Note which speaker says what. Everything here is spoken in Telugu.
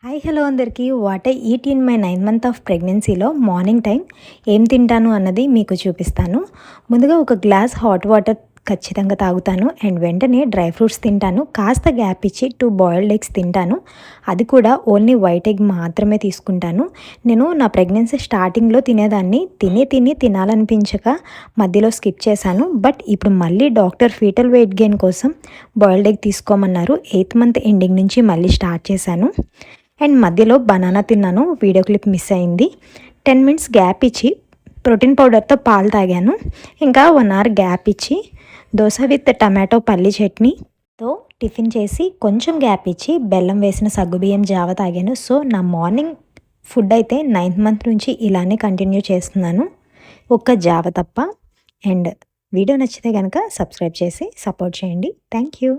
Speaker 1: హాయ్ హలో అందరికీ what I eat in my 9th month of ప్రెగ్నెన్సీలో మార్నింగ్ టైం ఏం తింటాను అన్నది మీకు చూపిస్తాను. ముందుగా ఒక గ్లాస్ హాట్ వాటర్ ఖచ్చితంగా తాగుతాను అండ్ వెంటనే డ్రై ఫ్రూట్స్ తింటాను. కాస్త గ్యాప్ ఇచ్చి 2 బాయిల్డ్ ఎగ్స్ తింటాను. అది కూడా ఓన్లీ వైట్ ఎగ్ మాత్రమే తీసుకుంటాను. నేను నా ప్రెగ్నెన్సీ స్టార్టింగ్లో తినేదాన్ని, తినాలనిపించక మధ్యలో స్కిప్ చేశాను. బట్ ఇప్పుడు మళ్ళీ డాక్టర్ ఫీటల్ వెయిట్ గెయిన్ కోసం బాయిల్డ్ ఎగ్ తీసుకోమన్నారు. 8th మంత్ ఎండింగ్ నుంచి మళ్ళీ స్టార్ట్ చేశాను. అండ్ మధ్యలో బనానా తిన్నాను, వీడియో క్లిప్ మిస్ అయింది. 10 మినిట్స్ గ్యాప్ ఇచ్చి ప్రోటీన్ పౌడర్తో పాలు తాగాను. ఇంకా 1 అవర్ గ్యాప్ ఇచ్చి దోశ విత్ టమాటో పల్లి చట్నీతో టిఫిన్ చేసి కొంచెం గ్యాప్ ఇచ్చి బెల్లం వేసిన సగ్గుబియ్యం జావ తాగాను. సో నా మార్నింగ్ ఫుడ్ అయితే 9th మంత్ నుంచి ఇలానే కంటిన్యూ చేస్తున్నాను, ఒక్క జావ తప్ప. అండ్ వీడియో నచ్చితే కనుక సబ్స్క్రైబ్ చేసి సపోర్ట్ చేయండి. Thank you.